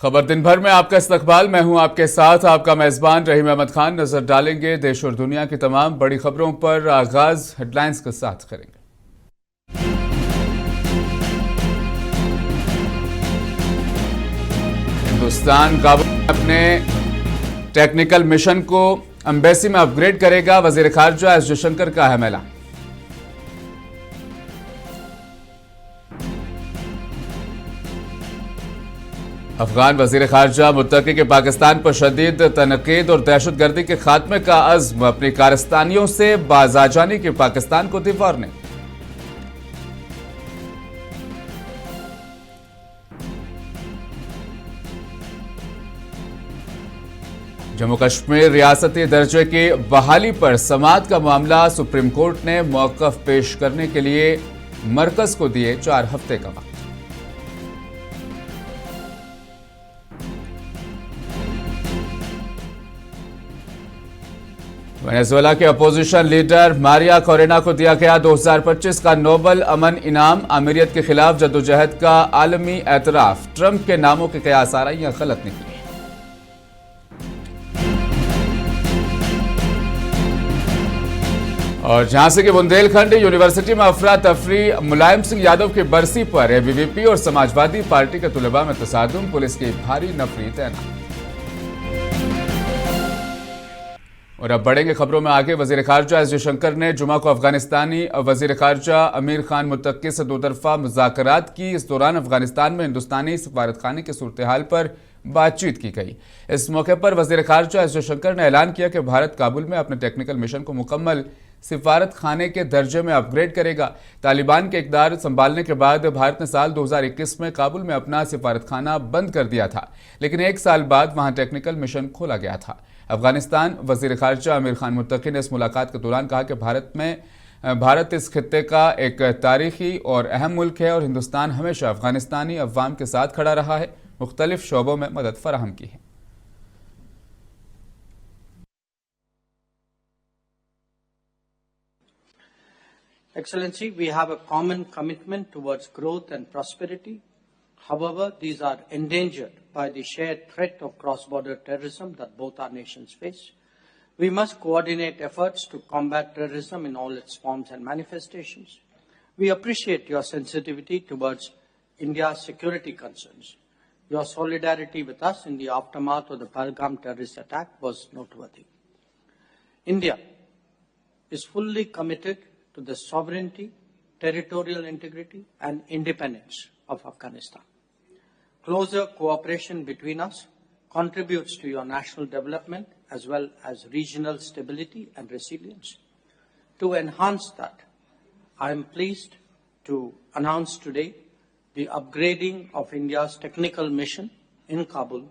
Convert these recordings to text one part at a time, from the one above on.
खबर दिन भर में आपका इस्तकबाल। मैं हूं आपके साथ आपका मेजबान रहीम अहमद खान। नजर डालेंगे देश और दुनिया की तमाम बड़ी खबरों पर। आगाज हेडलाइंस के साथ करेंगे। हिंदुस्तान काबुल में अपने टेक्निकल मिशन को एम्बेसी में अपग्रेड करेगा। वजीर खारजा एस जयशंकर का अहम ऐलान। अफगान वजीर खारजा मुत्तकी के पाकिस्तान पर शदीद तनकीद और दहशतगर्दी के खात्मे का अज़्म। अपनी कारस्तानियों से बाज आ जाने की पाकिस्तान को दी वार्निंग। जम्मू कश्मीर रियासती दर्जे की बहाली पर समाअत का मामला सुप्रीम कोर्ट ने मौक़िफ़ पेश करने के लिए मरकज को दिए 4 हफ्ते का वक्त। वेनेजुएला के अपोजिशन लीडर मारिया कोरेना को दिया गया 2025 का नोबेल अमन इनाम। अमीरियत के खिलाफ जद्दोजहद का आलमी एतराफ। ट्रंप के नामों के कयास आराइयां गलत निकली। और झांसी के बुंदेलखंड यूनिवर्सिटी में अफरा तफरी। मुलायम सिंह यादव की बरसी पर एबीवीपी और समाजवादी पार्टी के तुलबा में तसादुम। पुलिस की भारी नफरी तैनात। और अब बढ़ेंगे खबरों में आगे। वजीर खारजा एस जयशंकर ने जुमा को अफगानिस्तानी वजीर खारजा अमीर खान मुत्तकी से 2 तरफा मुज़ाकरात की। इस दौरान अफगानिस्तान में हिंदुस्तानी सफारतखाने की सूरत हाल पर बातचीत की गई। इस मौके पर वजीर खारजा एस जयशंकर ने ऐलान किया कि भारत काबुल में अपने टेक्निकल मिशन को मुकम्मल सिफारत खाने के दर्जे में अपग्रेड करेगा। तालिबान के इक़्तिदार संभालने के बाद भारत ने साल 2021 में काबुल में अपना सिफारत खाना बंद कर दिया था, लेकिन 1 साल बाद वहां टेक्निकल मिशन खोला गया था। अफगानिस्तान वजीर खारजा अमीर खान मुत्तकी ने इस मुलाकात के दौरान कहा कि भारत इस खित्ते का एक तारीखी और अहम मुल्क है और हिंदुस्तान हमेशा अफगानिस्तानी अवाम के साथ खड़ा रहा है, मुख्तलिफ शोबों में मदद फराहम की है। Excellency, we have a common commitment towards growth and prosperity. However, these are endangered by the shared threat of cross-border terrorism that both our nations face. We must coordinate efforts to combat terrorism in all its forms and manifestations. We appreciate your sensitivity towards India's security concerns. Your solidarity with us in the aftermath of the Pahalgam terrorist attack was noteworthy. India is fully committed to the sovereignty, territorial integrity, and independence of Afghanistan. Closer cooperation between us contributes to your national development as well as regional stability and resilience. To enhance that, I am pleased to announce today the upgrading of India's technical mission in Kabul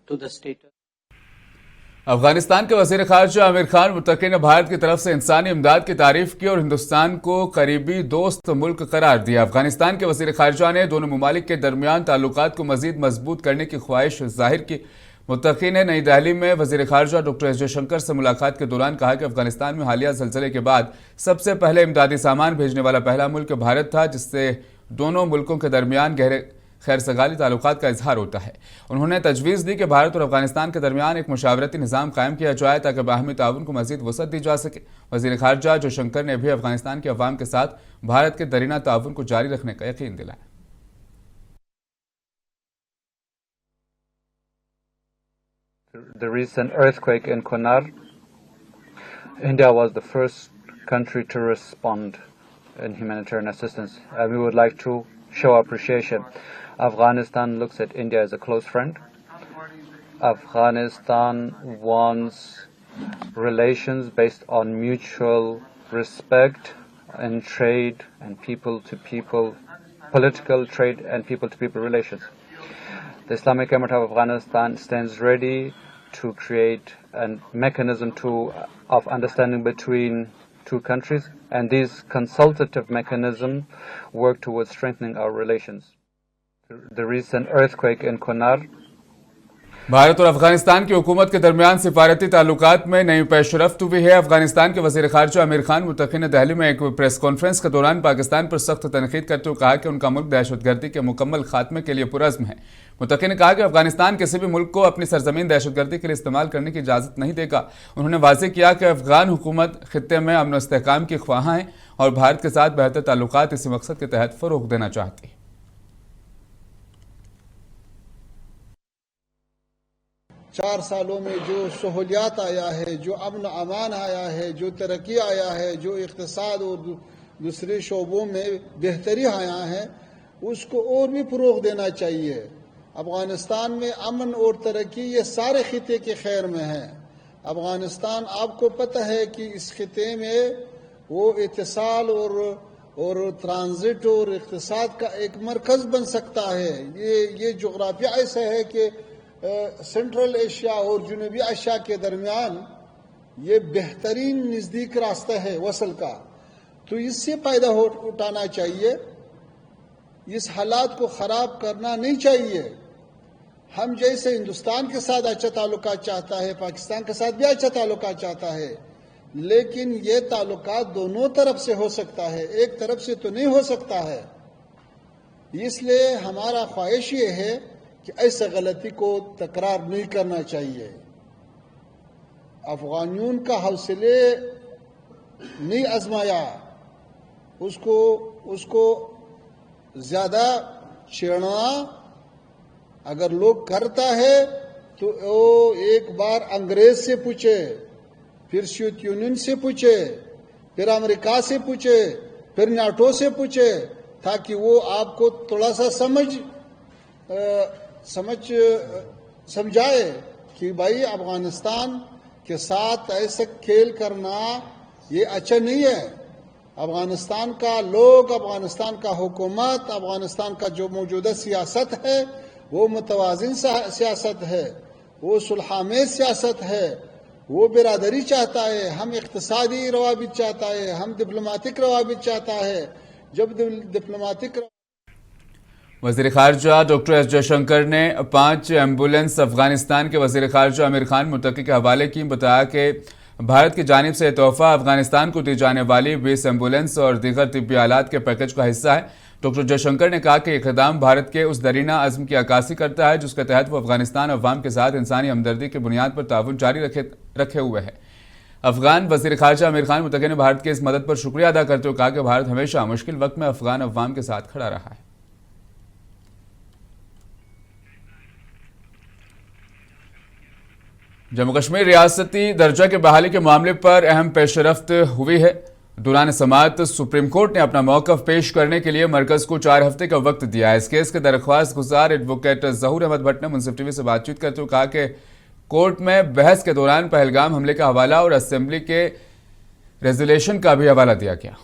to the status. Afghanistan के वजीर खारजा आमिर खान मुत्तकी ने भारत की तरफ से इंसानी इमदाद की तारीफ की और हिंदुस्तान को करीबी दोस्त मुल्क करार दिया। अफगानिस्तान के वजीर खारजा ने दोनों ममालिक के दरमियान ताल्लुकात को मजीद मजबूत करने की ख्वाहिश जाहिर की। मुत्तकी ने नई दिल्ली में वजीर खारजा डॉक्टर एस जयशंकर से मुलाकात के दौरान कहा कि अफगानिस्तान में हालिया ज़लज़ले के बाद सबसे पहले इमदादी सामान भेजने वाला पहला मुल्क भारत था, जिससे दोनों मुल्कों के दरमियान गहरे खैर सगाली ताल्लुकात का इजहार होता है। उन्होंने तजवीज़ दी कि भारत और अफगानिस्तान के दरमियान एक मुशावरती निज़ाम कायम किया जाए ताकि बाहमी ताउन को मजीद वसअत दी जा सके। वज़ीर खारजा जयशंकर ने भी अफगानिस्तान के अवाम के साथ भारत के दरीना ताउन को जारी रखने का यकीन दिलाया। The recent earthquake in Kunar, India was the first country to respond in humanitarian assistance, and we would like to show appreciation. Afghanistan looks at India as a close friend. Afghanistan wants relations based on mutual respect and trade and people-to-people, political trade and people-to-people relations. The Islamic Emirate of Afghanistan stands ready to create a mechanism of understanding between 2 countries, and these consultative mechanisms work towards strengthening our relations. The recent earthquake in Kunar. Bharat और अफगानिस्तान की हुकूमत के दरमियान सिफारती ताल्लुकात में नई पेशरफ्त हुई है। अफगानिस्तान के वजीर खारजा आमिर खान मुत्तकी ने दिल्ली में एक प्रेस कॉन्फ्रेंस के दौरान पाकिस्तान पर सख्त तनकीद करते हुए कहा कि उनका मुल्क दहशतगर्दी के मुकम्मल खात्मे के लिए पुरज़्म है। मुत्तकी ने कहा कि अफगानिस्तान किसी भी मुल्क को अपनी सरजमीन दहशतगर्दी के लिए इस्तेमाल करने की इजाज़त नहीं देगा। उन्होंने वाज़ेह किया कि अफगान हुकूमत खित्ते में अमन व इस्तेहकाम की ख्वाहां है और भारत के साथ बेहतर ताल्लुकात इसी मकसद के तहत फ़रोग़ देना चाहती है। 4 सालों में जो सहूलियात आया है, जो अमन अमान आया है, जो तरक्की आया है, जो इक़्तिसाद और दूसरे शोबों में बेहतरी आया है, उसको और भी फ़रोग़ देना चाहिए। अफ़गानिस्तान में अमन और तरक्की ये सारे खिते के खैर में है। अफ़गानिस्तान आपको पता है कि इस खिते में वो इत्तिसाल और ट्रांजिट और इक़्तिसाद का एक मरकज़ बन सकता है। ये जोग्राफिया ऐसा है कि सेंट्रल एशिया और जनूबी एशिया के दरमियान ये बेहतरीन नज़दीक रास्ता है वसल का, तो इससे फ़ायदा उठाना चाहिए। इस हालात को ख़राब करना नहीं चाहिए। हम जैसे हिंदुस्तान के साथ अच्छा ताल्लुकात चाहता है, पाकिस्तान के साथ भी अच्छा ताल्लुकात चाहता है, लेकिन ये ताल्लुकात दोनों तरफ से हो सकता है, एक तरफ से तो नहीं हो सकता है। इसलिए हमारा ख्वाहिश ये है कि ऐसे गलती को तकरार नहीं करना चाहिए। अफगानियों का हौसले नहीं आजमाया, उसको ज्यादा छेड़ना अगर लोग करता है तो वो एक बार अंग्रेज से पूछे, फिर सोवियत यूनियन से पूछे, फिर अमेरिका से पूछे, फिर नाटो से पूछे, ताकि वो आपको थोड़ा सा समझाए कि भाई अफगानिस्तान के साथ ऐसे खेल करना ये अच्छा नहीं है। अफगानिस्तान का लोग, अफगानिस्तान का हुकूमत, अफगानिस्तान का जो मौजूदा सियासत है वो मुतवाज़िन सियासत है, वो सुलहामेज़ सियासत है, वो बिरादरी चाहता है, हम इक़्तिसादी रवाबित चाहता है, हम डिप्लोमेटिक रवाबित चाहता है। जब डिप्लोमेटिक वज़ीर ख़ारजा डॉक्टर एस जयशंकर ने 5 एम्बुलेंस अफगानिस्तान के वज़ीर ख़ारजा आमिर खान मुत्तकी के हवाले की। बताया कि भारत की जानिब से तोहफ़ा अफगानिस्तान को दी जाने वाली 20 एम्बुलेंस और दीगर तिब्बी आलात के पैकेज का हिस्सा है। डॉक्टर जयशंकर ने कहा कि यह इक़दाम भारत के उस दरीना अज़्म की अक्कासी करता है जिसके तहत वो अफगानिस्तान अवाम के साथ इंसानी हमदर्दी की बुनियाद पर ताउन जारी रखे हुए है। अफगान वज़ीर ख़ारजा आमिर खान मुत्तकी ने भारत की इस मदद पर शुक्रिया अदा करते हुए कहा कि भारत हमेशा मुश्किल वक्त में अफगान अवाम के साथ खड़ा रहा है। जम्मू कश्मीर रियासती दर्जा के बहाली के मामले पर अहम पेशरफ्त हुई है। दौरान समाअत सुप्रीम कोर्ट ने अपना मौक़िफ़ पेश करने के लिए मरकज़ को 4 हफ्ते का वक्त दिया है। इस केस के दरख्वास्त गुजार एडवोकेट ज़हूर अहमद भट्ट ने मुंसिफ टीवी से बातचीत करते हुए कहा कि कोर्ट में बहस के दौरान पहलगाम हमले का हवाला और असेंबली के रेजोल्यूशन का भी हवाला दिया गया।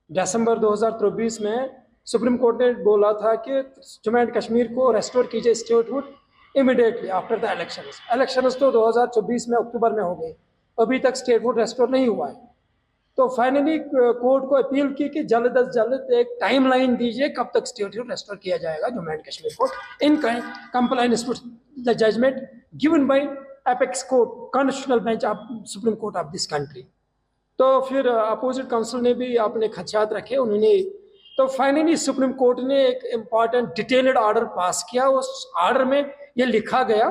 दिसंबर 2024 में सुप्रीम कोर्ट ने बोला था कि जम्मू एंड कश्मीर को रेस्टोर कीजिए statehood immediately after the elections तो 2024 में अक्टूबर में हो गए, अभी तक स्टेटहुड रेस्टोर नहीं हुआ है। तो फाइनली कोर्ट को अपील की कि जल्द अज जल्द एक टाइमलाइन दीजिए कब तक स्टेटहुड रेस्टोर किया जाएगा जम्मू एंड कश्मीर को in compliance with the judgement given by apex court, constitutional bench of supreme court of this country. तो फिर अपोजिट काउंसिल ने भी अपने खदशात रखे, उन्होंने तो फाइनली सुप्रीम कोर्ट ने एक इम्पॉर्टेंट डिटेल्ड ऑर्डर पास किया। उस ऑर्डर में ये लिखा गया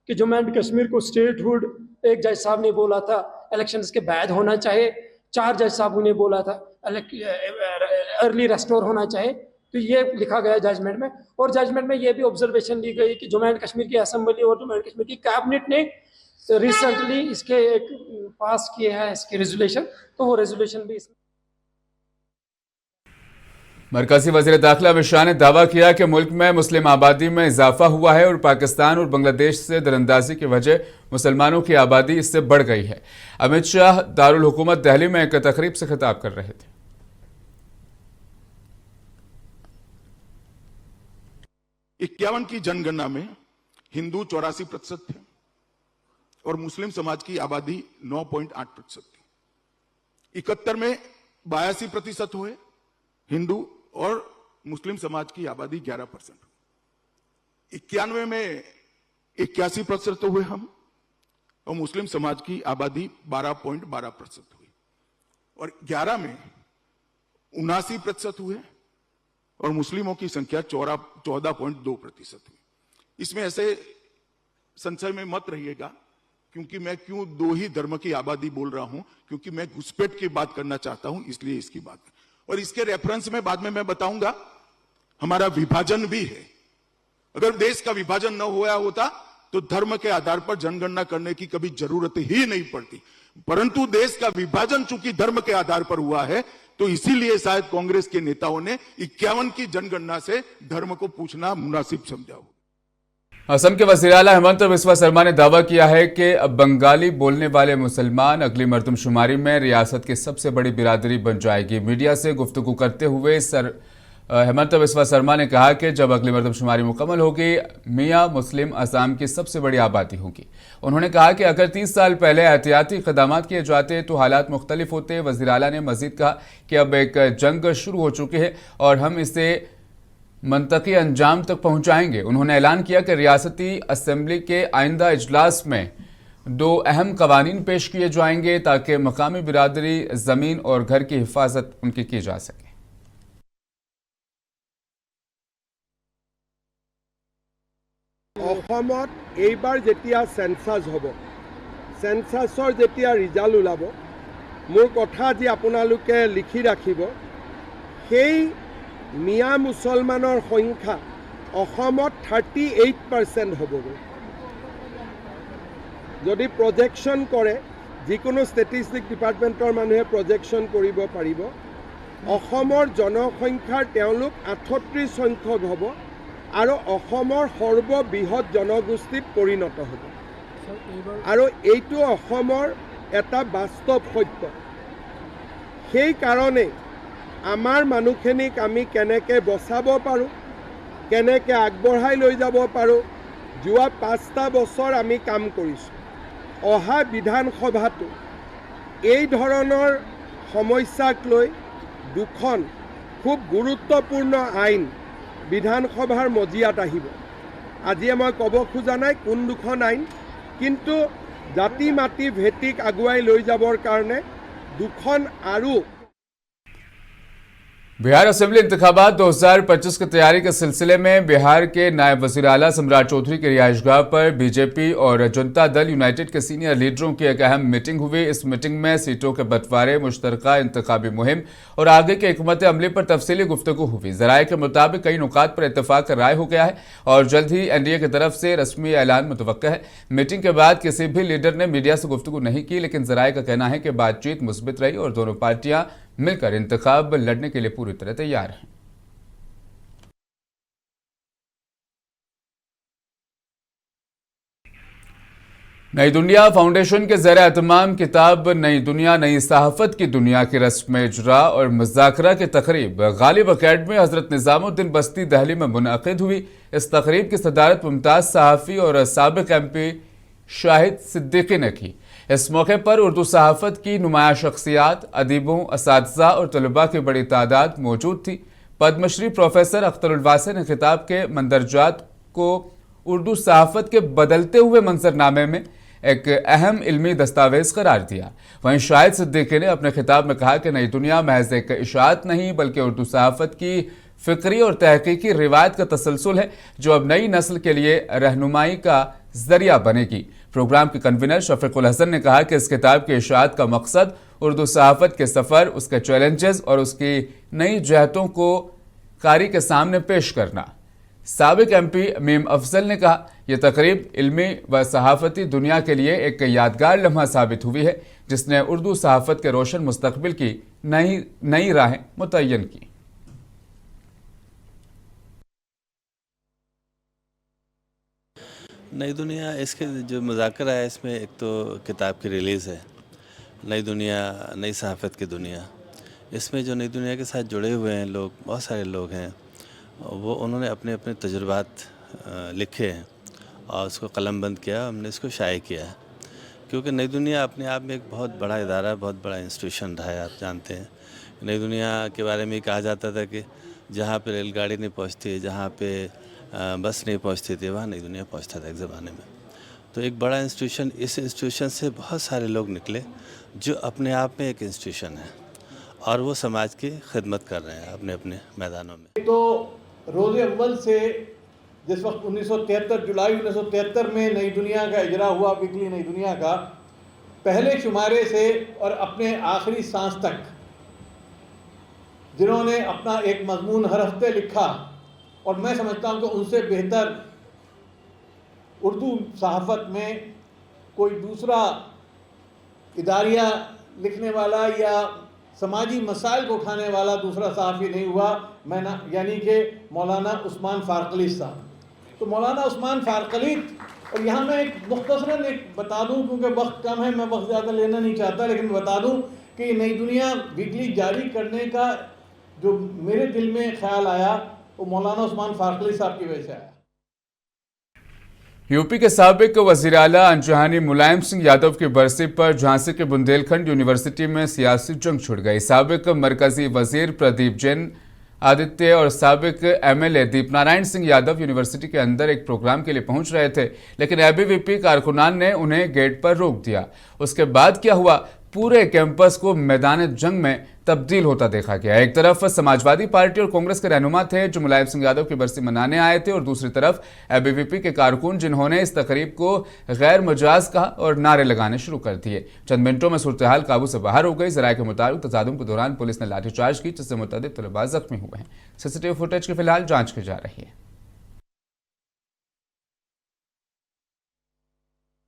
कि जम्मू एंड कश्मीर को स्टेटहुड, एक जज साहब ने बोला था इलेक्शंस के बाद होना चाहिए, 4 जज साहब ने बोला था अर्ली रेस्टोर होना चाहिए। तो ये लिखा गया जजमेंट में, और जजमेंट में ये भी ऑब्जर्वेशन ली गई कि जम्मू एंड कश्मीर की असेंबली और जम्मू एंड कश्मीर की कैबिनेट ने रिसेंटली इसके एक पास किए हैं इसके रेजोल्यूशन, तो वो रेजोल्यूशन भी मरकजी वज़ीर दाखिला अमित शाह ने दावा किया कि मुल्क में मुस्लिम आबादी में इजाफा हुआ है और पाकिस्तान और बांग्लादेश से दरअंदाजी की वजह मुसलमानों की आबादी इससे बढ़ गई है। अमित शाह दारुल हुकूमत दिल्ली में एक तकरीब से खिताब कर रहे थे। 51 की जनगणना में हिंदू 84% थे और मुस्लिम समाज की आबादी 9.8% थी। 71 में 82% हुए हिंदू और मुस्लिम समाज की आबादी 11%। 91 में 81% हुए हम और मुस्लिम समाज की आबादी 12.12% हुई। और 11 में 79% हुए और मुस्लिमों की संख्या 14.2% हुई। इसमें ऐसे संशय में मत रहिएगा, क्योंकि मैं क्यों दो ही धर्म की आबादी बोल रहा हूं, क्योंकि मैं घुसपैठ की बात करना चाहता हूं, इसलिए इसकी बात। और इसके रेफरेंस में बाद में मैं बताऊंगा, हमारा विभाजन भी है। अगर देश का विभाजन न हुआ होता तो धर्म के आधार पर जनगणना करने की कभी जरूरत ही नहीं पड़ती, परंतु देश का विभाजन चूंकि धर्म के आधार पर हुआ है, तो इसीलिए शायद कांग्रेस के नेताओं ने 51 की जनगणना से धर्म को पूछना मुनासिब समझा हो। असम के वज़ीर आला हेमंत बिस्वा शर्मा ने दावा किया है कि बंगाली बोलने वाले मुसलमान अगली मरदमशुमारी में रियासत की सबसे बड़ी बिरादरी बन जाएगी। मीडिया से गुफ्तगू करते हुए हेमंत बिस्वा शर्मा ने कहा कि जब अगली मरदमशुमारी मुकम्मल होगी, मियाँ मुस्लिम असम की सबसे बड़ी आबादी होगी। उन्होंने कहा कि अगर 30 साल पहले एहतियाती इक़दामात किए जाते तो हालात मुख्तलिफ होते। वज़ीर आला ने मजीद कहा कि अब एक जंग शुरू हो चुकी है और हम इसे मंतकी अंजाम तक पहुंचाएंगे। उन्होंने ऐलान किया कि रियासती असेंबली के आइंदा इजलास में 2 अहम कवानीन पेश किए जाएंगे ताकि मकामी बिरादरी, ज़मीन और घर की हिफाजत उनकी की जा सके। অসমত এইবাৰ যেতিয়া সেন্সাস হ'ব, সেন্সাসৰ যেতিয়া ৰিজাল্ট ওলাব, মোৰ কথা আজি আপোনালোকে লিখি ৰাখিব। সেই মিয়া মুছলমানৰ সংখ্যা অসমত 38% হ'বগৈ। যদি প্ৰজেকশ্যন কৰে, যিকোনো ষ্টেটিষ্টিক ডিপাৰ্টমেণ্টৰ মানুহে প্ৰজেকশ্যন কৰিব পাৰিব, অসমৰ জনসংখ্যাৰ তেওঁলোক 38 সংখ্যক হ'ব আৰু অসমৰ সৰ্ববৃহৎ জনগোষ্ঠীত পৰিণত হ'ব। আৰু এইটো অসমৰ এটা বাস্তৱ সত্য। সেই কাৰণে আমাৰ মানুহখিনিক আমি কেনেকৈ বচাব পাৰোঁ, কেনেকৈ আগবঢ়াই লৈ যাব পাৰোঁ, যোৱা 5টা বছৰ আমি কাম কৰিছোঁ। অহা বিধানসভাটো এই ধৰণৰ সমস্যাক লৈ 2খন খুব গুৰুত্বপূৰ্ণ আইন বিধানসভাৰ মজিয়াত আহিব। আজি মই ক'ব খোজা নাই কোন 2খন আইন, কিন্তু জাতি মাটি ভেটিক আগুৱাই লৈ যাবৰ কাৰণে 2খন আৰু। बिहार असेंबली इंतखाबात 2025 की तैयारी के सिलसिले में बिहार के नायब वज़ीर आला सम्राट चौधरी के रिहाइशगाह पर बीजेपी और जनता दल यूनाइटेड के सीनियर लीडरों की एक अहम मीटिंग हुई। इस मीटिंग में सीटों के बंटवारे, मुश्तरका इंतखाबी मुहिम और आगे के हिकमत अमली पर तफसीली गुफ्तगू हुई। ज़राए के मुताबिक कई नुकात पर इत्तफाक राय हो गया है और जल्द ही एनडीए की तरफ से रस्मी ऐलान मुतवक्का है। मीटिंग के बाद किसी भी लीडर ने मीडिया से गुफ्तगू नहीं की, लेकिन ज़राए का कहना है कि बातचीत मुस्बित रही और दोनों पार्टियां मिलकर इंतखाब लड़ने के लिए पूरी तरह तैयार हैं। नई दुनिया फाउंडेशन के ज़ेर एहतमाम किताब नई दुनिया नई सहाफ़त की दुनिया की रस्म इजरा और मुज़ाकरा की तकरीब गालिब अकेडमी हज़रत निज़ामुद्दीन बस्ती दिल्ली में मुनअक़िद हुई। इस तकरीब की सदारत मुमताज़ सहाफ़ी और साबिक़ MP शाहिद सिद्दीकी ने की। इस मौके पर उर्दू सहाफ़त की नुमाया शख्सियात, अदीबों, असातिज़ा और तलबा की बड़ी तादाद मौजूद थी। पद्मश्री प्रोफेसर अख्तरुल वासी ने खिताब के मंदरजात को उर्दू सहाफ़त के बदलते हुए मंजरनामे में एक अहम इल्मी दस्तावेज करार दिया। वहीं शाहिद सिद्दीकी ने अपने खिताब में कहा कि नई दुनिया महज एक इशाअत नहीं बल्कि उर्दू सहाफ़त की फ़िक्री और तहक़ीक़ी रिवायत का तसलसल है जो अब नई नस्ल के लिए रहनुमाई का जरिया बनेगी। प्रोग्राम के कन्वीनर शफीकुल हसन ने कहा कि इस किताब की इशाअत का मकसद उर्दू सहाफ़त के सफ़र, उसके चैलेंजेस और उसकी नई जहतों को कारी के सामने पेश करना। साबिक़ MP मीम अफजल ने कहा, यह तकरीब इल्मी व सहाफ़ती दुनिया के लिए एक यादगार लम्हा साबित हुई है जिसने उर्दू सहाफ़त के रोशन मुस्तकबिल की नई राहें मुतय्यन की। नई दुनिया इसके जो मुज़ाकरा है, इसमें एक तो किताब की रिलीज़ है नई दुनिया नई सहाफ़त की दुनिया। इसमें जो नई दुनिया के साथ जुड़े हुए हैं लोग, बहुत सारे लोग हैं, वो उन्होंने अपने अपने तजुर्बात लिखे हैं और उसको कलमबंद किया, हमने इसको शाये किया है। क्योंकि नई दुनिया अपने आप में एक बहुत बड़ा इदारा, बहुत बड़ा इंस्टीट्यूशन रहा है। आप जानते हैं नई दुनिया के बारे में कहा जाता था कि जहाँ पे रेलगाड़ी नहीं पहुँचती, जहाँ पे बस नहीं पहुँचती थी, वहाँ नई दुनिया पहुँचता था एक ज़माने में। तो एक बड़ा इंस्टीट्यूशन, इस इंस्टीट्यूशन से बहुत सारे लोग निकले जो अपने आप में एक इंस्टीट्यूशन है। और वो समाज की खिदमत कर रहे हैं अपने अपने मैदानों में। तो रोज़े अव्वल से जिस वक्त 1973 जुलाई 1973 में नई दुनिया का इजरा हुआ, वीकली नई दुनिया का, पहले शुमारे से और अपने आखिरी सांस तक जिन्होंने अपना एक मजमून हर हफ्ते लिखा, और मैं समझता हूँ कि उनसे बेहतर उर्दू सहाफ़त में कोई दूसरा इदारिया लिखने वाला या समाजी मसाइल को उठाने वाला दूसरा सहाफ़ी नहीं हुआ, यानी कि मौलाना उस्मान फ़ारकली साहब। तो मौलाना उस्मान फ़ारकली, और यहाँ मैं एक मुख्तसरन एक बता दूँ क्योंकि वक्त कम है, मैं वक्त ज़्यादा लेना नहीं चाहता, लेकिन बता दूँ कि नई दुनिया वीकली जारी करने का जो मेरे दिल में ख्याल आया वो मौलाना उस्मान फ़ारकली साहब की वजह से आया। यूपी के साबिक वज़ीर आला अंजहानी मुलायम सिंह यादव की बरसी पर झांसी के बुंदेलखंड यूनिवर्सिटी में सियासी जंग छिड़ गई। साबिक मरकजी वजीर प्रदीप जैन आदित्य और साबिक एमएलए दीपनारायण सिंह यादव यूनिवर्सिटी के अंदर एक प्रोग्राम के लिए पहुंच रहे थे, लेकिन एबीवीपी कारकुनान ने उन्हें गेट पर रोक दिया। उसके बाद क्या हुआ, पूरे कैंपस को मैदान जंग में तब्दील होता देखा गया। एक तरफ समाजवादी पार्टी और कांग्रेस के रहनुमा थे जो मुलायम सिंह यादव की बरसी मनाने आए थे, और दूसरी तरफ एबीवीपी के कारकुन जिन्होंने इस तकरीब को गैर मजाज कहा और नारे लगाने शुरू कर दिए। चंद मिनटों में सूरत हाल काबू से बाहर हो गई। जराये के मुताबिक तसादुम के दौरान पुलिस ने लाठीचार्ज की, जिससे मुतअद्दिद तलबा जख्मी हुए हैं। सीसीटीवी फुटेज की फिलहाल जांच की जा रही है।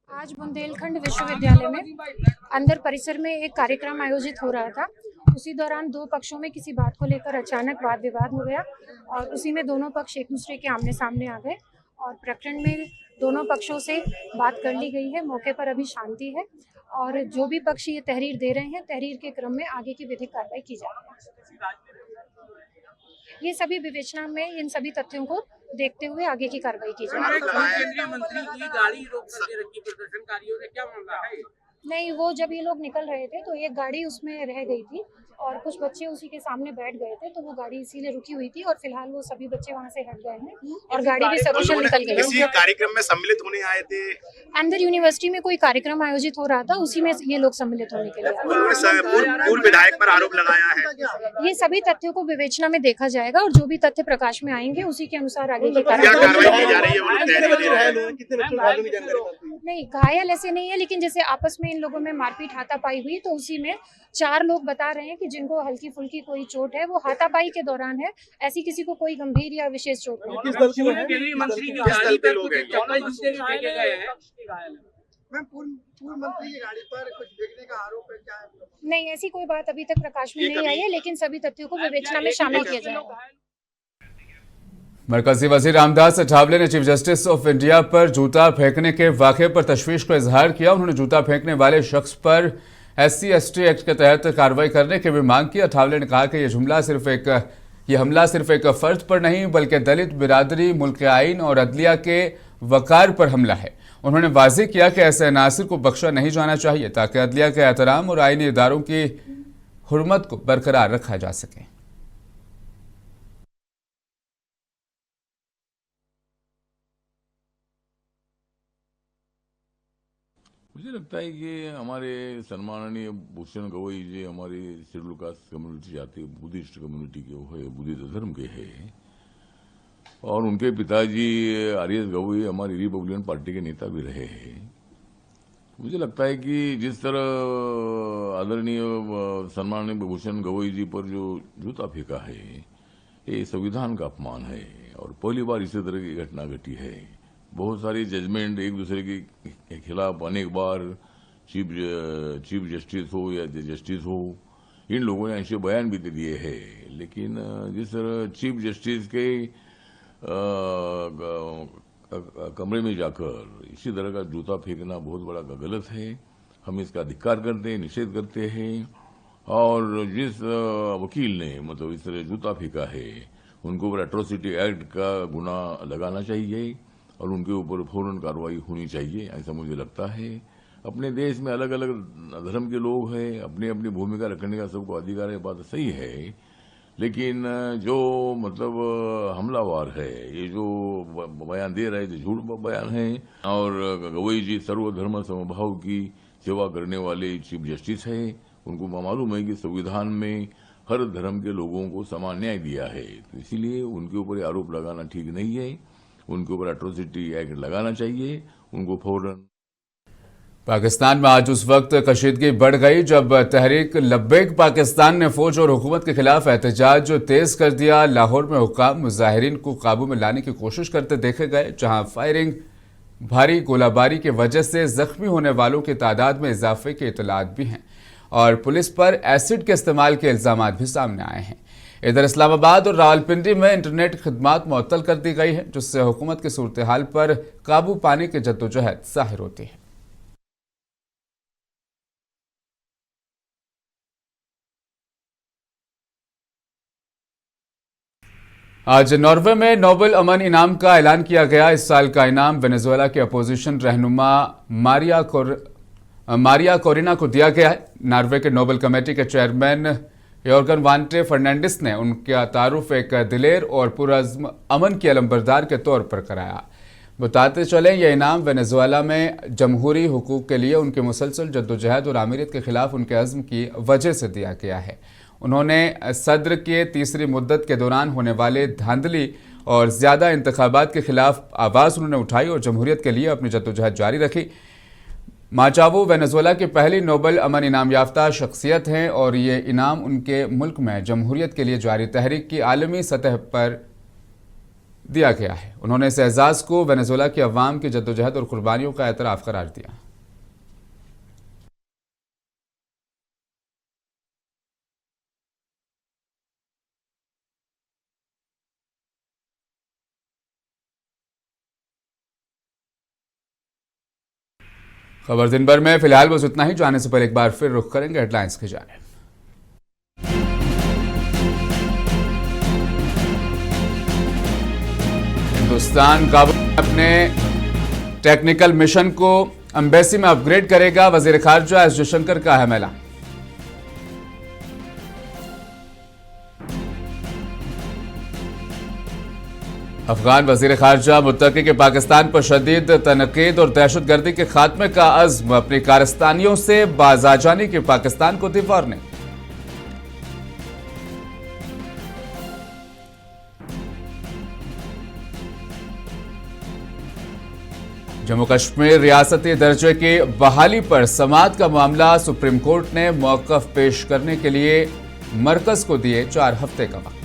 आज बुंदेलखंड विश्वविद्यालय में अंदर परिसर में एक कार्यक्रम आयोजित हो रहा था। उसी दौरान दो पक्षों में किसी बात को लेकर अचानक वाद विवाद हो गया और उसी में दोनों पक्ष एक दूसरे के आमने सामने आ गए और प्रकरण में दोनों पक्षों से बात कर ली गई है। मौके पर अभी शांति है और जो भी पक्ष ये तहरीर दे रहे हैं, तहरीर के क्रम में आगे की विधिक कार्रवाई की जा रही है। ये सभी विवेचना में इन सभी तथ्यों को देखते हुए आगे की कार्रवाई की जाएगी। केंद्रीय मंत्री की गाड़ी रोक करके रखी प्रदर्शनकारियों ने, क्या मामला है? नहीं, वो जब ये लोग निकल रहे थे तो एक गाड़ी उसमें रह गई थी और कुछ बच्चे उसी के सामने बैठ गए थे, तो वो गाड़ी इसीलिए रुकी हुई थी और फिलहाल वो सभी बच्चे वहाँ से हट गए हैं और गाड़ी भी सकुशल निकल गई। किसी कार्यक्रम में सम्मिलित होने आए थे? अंदर यूनिवर्सिटी में कोई कार्यक्रम आयोजित हो रहा था, उसी में ये लोग सम्मिलित होने के लिए। पूर्व विधायक पर आरोप लगाया है। ये सभी तथ्यों को विवेचना में देखा जाएगा और जो भी तथ्य प्रकाश में आएंगे उसी के अनुसार आगे की कार्रवाई की जा रही है। नहीं, घायल ऐसे नहीं है, लेकिन जैसे आपस में इन लोगों में मारपीट हाथापाई हुई तो उसी में 4 लोग बता रहे हैं कि जिनको हल्की फुल्की कोई चोट है वो हाथापाई के दौरान है, ऐसी किसी को कोई गंभीर या विशेष चोट नहीं। केंद्रीय मंत्री की गाड़ी पर कुछ चप्पल जूते भी फेंके गए हैं। पूर्व मंत्री की गाड़ी पर कुछ फेंकने का आरोप है, क्या है? नहीं, ऐसी कोई बात अभी तक प्रकाश में नहीं आई है, लेकिन सभी तथ्यों को विवेचना में शामिल किया जाएगा। मरकजी वजीर रामदास अठावले ने चीफ जस्टिस ऑफ इंडिया पर जूता फेंकने के वाक़े पर तशवीश का इजहार किया। उन्होंने जूता फेंकने वाले शख्स पर SC/ST एक्ट के तहत कार्रवाई करने की भी मांग की। अठावले ने कहा कि यह हमला सिर्फ एक फर्द पर नहीं बल्कि दलित बिरादरी, मुल्क आइन और अदलिया के वकार पर हमला है। उन्होंने वाज़ेह किया कि ऐसे अनासिर को बख्शा नहीं जाना चाहिए ताकि अदलिया के एहतराम और आइनी इदारों की हुर्मत को बरकरार रखा जा सके। मुझे लगता है कि हमारे सम्माननीय भूषण गवई जी हमारी शेड्यूल कास्ट कम्युनिटी जाती बुद्धिस्ट कम्युनिटी के है, बुद्धिस्ट धर्म के है, और उनके पिताजी RS गवई हमारी रिपब्लिकन पार्टी के नेता भी रहे हैं। मुझे लगता है कि जिस तरह आदरणीय सम्माननीय भूषण गवई जी पर जो जूता फेंका है ये संविधान का अपमान है और पहली बार इसी तरह की घटना घटी है। बहुत सारी जजमेंट एक दूसरे के खिलाफ अनेक बार चीफ जस्टिस हो या जस्टिस हो, इन लोगों ने ऐसे बयान भी दिए हैं, लेकिन जिस तरह चीफ जस्टिस के कमरे में जाकर इसी तरह का जूता फेंकना बहुत बड़ा गलत है। हम इसका धिक्कार करते हैं, निषेध करते हैं, और जिस वकील ने मतलब इस तरह जूता फेंका है उनको ऊपर एट्रोसिटी एक्ट का गुना लगाना चाहिए और उनके ऊपर फौरन कार्रवाई होनी चाहिए, ऐसा मुझे लगता है। अपने देश में अलग अलग धर्म के लोग हैं, अपनी अपनी भूमिका रखने का सबको अधिकार है, बात सही है, लेकिन जो मतलब हमलावर है, ये जो बयान दे रहे थे झूठ बयान है। और गवई जी सर्वधर्म समभाव की सेवा करने वाले चीफ जस्टिस है, उनको मालूम है कि संविधान में हर धर्म के लोगों को समान न्याय दिया है। तो इसीलिए उनके ऊपर आरोप लगाना ठीक नहीं है। उनके ऊपर एट्रोसिटी एक्ट लगाना चाहिए, उनको फौरन। पाकिस्तान में आज उस वक्त कशीदगी बढ़ गई जब तहरीक लब्बैक पाकिस्तान ने फौज और हुकूमत के खिलाफ एहतजाज तेज कर दिया। लाहौर में हुक्काम मुजाहिरीन को काबू में लाने की कोशिश करते देखे गए, जहां फायरिंग, भारी गोलाबारी की वजह से जख्मी होने वालों की तादाद में इजाफे के इतलात भी हैं और पुलिस पर एसिड के इस्तेमाल के इल्जाम भी सामने आए हैं। इधर इस्लामाबाद और रावलपिंडी में इंटरनेट खिदमात मुअत्तल कर दी गई है, जिससे हुकूमत की सूरत हाल पर काबू पाने की जद्दोजहद जाहिर होती है। आज नॉर्वे में नोबेल अमन इनाम का ऐलान किया गया। इस साल का इनाम वेनेजुएला के अपोजिशन रहनुमा मारिया कोरिना को दिया गया है। नॉर्वे के नोबेल कमेटी के चेयरमैन योर्गन वांटे फर्नांडिस ने उनका तारुफ एक दिलेर और पुरअज़्म अमन की अलंबरदार के तौर पर कराया। बताते चले यह इनाम वेनेजुएला में जमहूरी हुकूक के लिए उनके मुसलसल जद्दोजहद और आमीरियत के खिलाफ उनके अज़्म की वजह से दिया गया है। उन्होंने सदर के तीसरी मुद्दत के दौरान होने वाले धांधली और ज़्यादा इंतखाबात के खिलाफ आवाज़ उन्होंने उठाई और जमहूरियत के लिए अपनी जद्दोजहद जारी रखी। माचावो वेनेजुएला की पहली नोबेल अमन इनाम याफ्ता शख्सियत हैं और ये इनाम उनके मुल्क में जमहूरियत के लिए जारी तहरीक की आलमी सतह पर दिया गया है। उन्होंने इस एजाज़ को वेनेजुएला की अवाम की जद्दोजहद और कुर्बानियों का एतराफ़ करार दिया। खबर दिन भर में फिलहाल बस इतना ही। जाने से पहले एक बार फिर रुख करेंगे हेडलाइंस की जानिब। हिंदुस्तान काबुल में अपने टेक्निकल मिशन को एम्बेसी में अपग्रेड करेगा, वजीर खारजा एस जयशंकर का अहम ऐलान। अफगान वजीर खारजा मुत्तकी के पाकिस्तान पर शदीद तनकीद और दहशतगर्दी के खात्मे का अज़्म, अपनी कारस्तानियों से बाज आ जाने की पाकिस्तान को दी वार्निंग। जम्मू कश्मीर रियासती दर्जे की बहाली पर समाअत का मामला, सुप्रीम कोर्ट ने मौक़िफ़ पेश करने के लिए मरकज को दिए 4 हफ्ते का वक्त।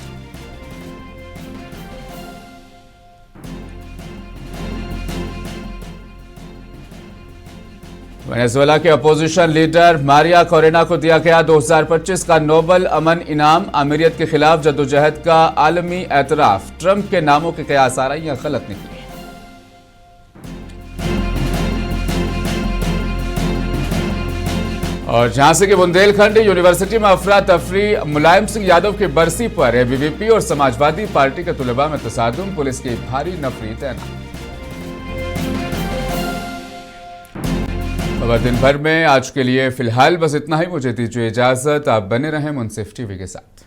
वेनेजुएला के अपोजिशन लीडर मारिया कोरिना को दिया गया 2025 का नोबेल अमन इनाम। आमीरियत के खिलाफ जद्दोजहद का आलमी एतराफ़। ट्रंप के नामों के कयास आराइयां गलत निकली। और झांसी के बुंदेलखंड यूनिवर्सिटी में अफरा तफरी, मुलायम सिंह यादव की बरसी पर एबीवीपी और समाजवादी पार्टी के तुलबा में तसादुम, पुलिस की भारी नफरी तैनात। खबर दिन भर में आज के लिए फिलहाल बस इतना ही। मुझे दीजिए इजाजत, आप बने रहें मुंसिफ टीवी के साथ।